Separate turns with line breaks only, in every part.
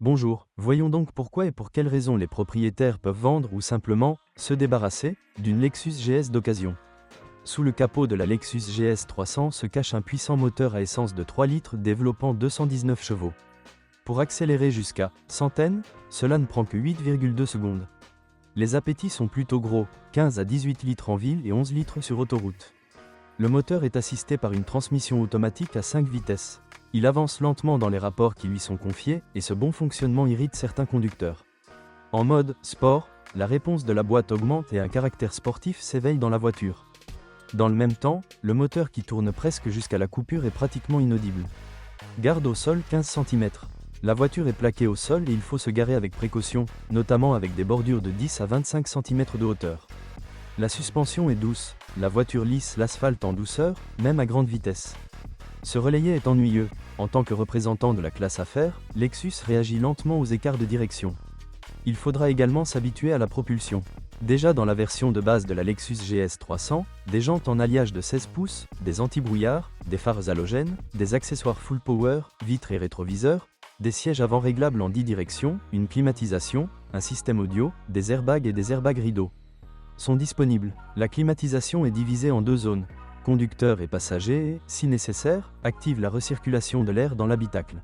Bonjour, voyons donc pourquoi et pour quelles raisons les propriétaires peuvent vendre ou simplement se débarrasser d'une Lexus GS d'occasion. Sous le capot de la Lexus GS 300 se cache un puissant moteur à essence de 3 litres développant 219 chevaux. Pour accélérer jusqu'à centaines, cela ne prend que 8,2 secondes. Les appétits sont plutôt gros, 15 à 18 litres en ville et 11 litres sur autoroute. Le moteur est assisté par une transmission automatique à 5 vitesses. Il avance lentement dans les rapports qui lui sont confiés et ce bon fonctionnement irrite certains conducteurs. En mode sport, la réponse de la boîte augmente et un caractère sportif s'éveille dans la voiture. Dans le même temps, le moteur qui tourne presque jusqu'à la coupure est pratiquement inaudible. Garde au sol 15 cm. La voiture est plaquée au sol et il faut se garer avec précaution, notamment avec des bordures de 10 à 25 cm de hauteur. La suspension est douce, la voiture lisse l'asphalte en douceur, même à grande vitesse. Se relayer est ennuyeux. En tant que représentant de la classe affaires, Lexus réagit lentement aux écarts de direction. Il faudra également s'habituer à la propulsion. Déjà dans la version de base de la Lexus GS 300, des jantes en alliage de 16 pouces, des anti-brouillards, des phares halogènes, des accessoires full power, vitres et rétroviseurs, des sièges avant réglables en 10 directions, une climatisation, un système audio, des airbags et des airbags rideaux sont disponibles. La climatisation est divisée en deux zones. Conducteurs et passagers et, si nécessaire, active la recirculation de l'air dans l'habitacle.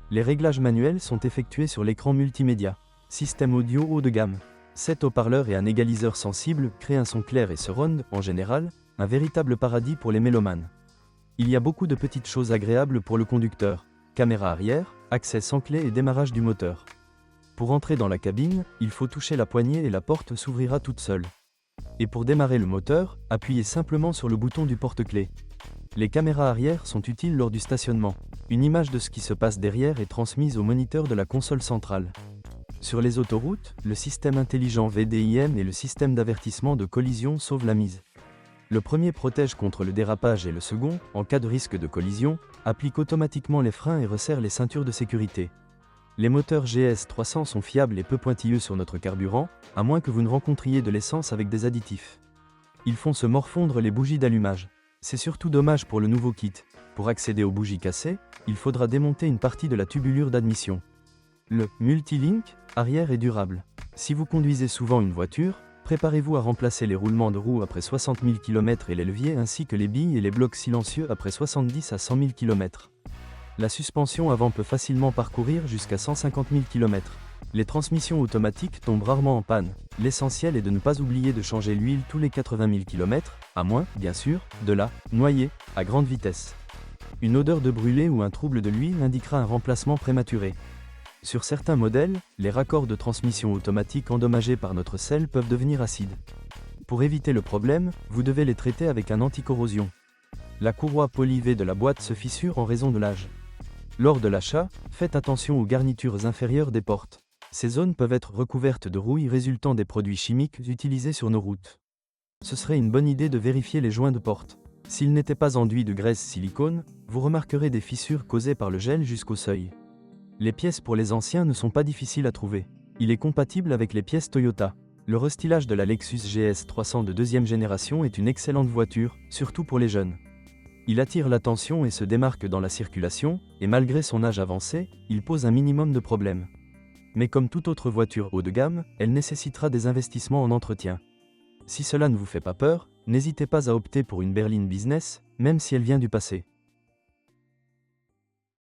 Les réglages manuels sont effectués sur l'écran multimédia. Système audio haut de gamme. 7 haut-parleurs et un égaliseur sensible créent un son clair et surround, en général, un véritable paradis pour les mélomanes. Il y a beaucoup de petites choses agréables pour le conducteur. Caméra arrière, accès sans clé et démarrage du moteur. Pour entrer dans la cabine, il faut toucher la poignée et la porte s'ouvrira toute seule. Et pour démarrer le moteur, appuyez simplement sur le bouton du porte-clés. Les caméras arrière sont utiles lors du stationnement. Une image de ce qui se passe derrière est transmise au moniteur de la console centrale. Sur les autoroutes, le système intelligent VDIM et le système d'avertissement de collision sauvent la mise. Le premier protège contre le dérapage et le second, en cas de risque de collision, applique automatiquement les freins et resserre les ceintures de sécurité. Les moteurs GS 300 sont fiables et peu pointilleux sur notre carburant, à moins que vous ne rencontriez de l'essence avec des additifs. Ils font se morfondre les bougies d'allumage. C'est surtout dommage pour le nouveau kit. Pour accéder aux bougies cassées, il faudra démonter une partie de la tubulure d'admission. Le Multilink arrière est durable. Si vous conduisez souvent une voiture, préparez-vous à remplacer les roulements de roues après 60 000 km et les leviers ainsi que les billes et les blocs silencieux après 70 à 100 000 km. La suspension avant peut facilement parcourir jusqu'à 150 000 km. Les transmissions automatiques tombent rarement en panne. L'essentiel est de ne pas oublier de changer l'huile tous les 80 000 km, à moins, bien sûr, de la noyer à grande vitesse. Une odeur de brûlé ou un trouble de l'huile indiquera un remplacement prématuré. Sur certains modèles, les raccords de transmission automatique endommagés par notre sel peuvent devenir acides. Pour éviter le problème, vous devez les traiter avec un anti-corrosion. La courroie polivée de la boîte se fissure en raison de l'âge. Lors de l'achat, faites attention aux garnitures inférieures des portes. Ces zones peuvent être recouvertes de rouille résultant des produits chimiques utilisés sur nos routes. Ce serait une bonne idée de vérifier les joints de porte. S'ils n'étaient pas enduits de graisse silicone, vous remarquerez des fissures causées par le gel jusqu'au seuil. Les pièces pour les anciens ne sont pas difficiles à trouver. Il est compatible avec les pièces Toyota. Le restylage de la Lexus GS 300 de deuxième génération est une excellente voiture, surtout pour les jeunes. Il attire l'attention et se démarque dans la circulation, et malgré son âge avancé, il pose un minimum de problèmes. Mais comme toute autre voiture haut de gamme, elle nécessitera des investissements en entretien. Si cela ne vous fait pas peur, n'hésitez pas à opter pour une berline business, même si elle vient du passé.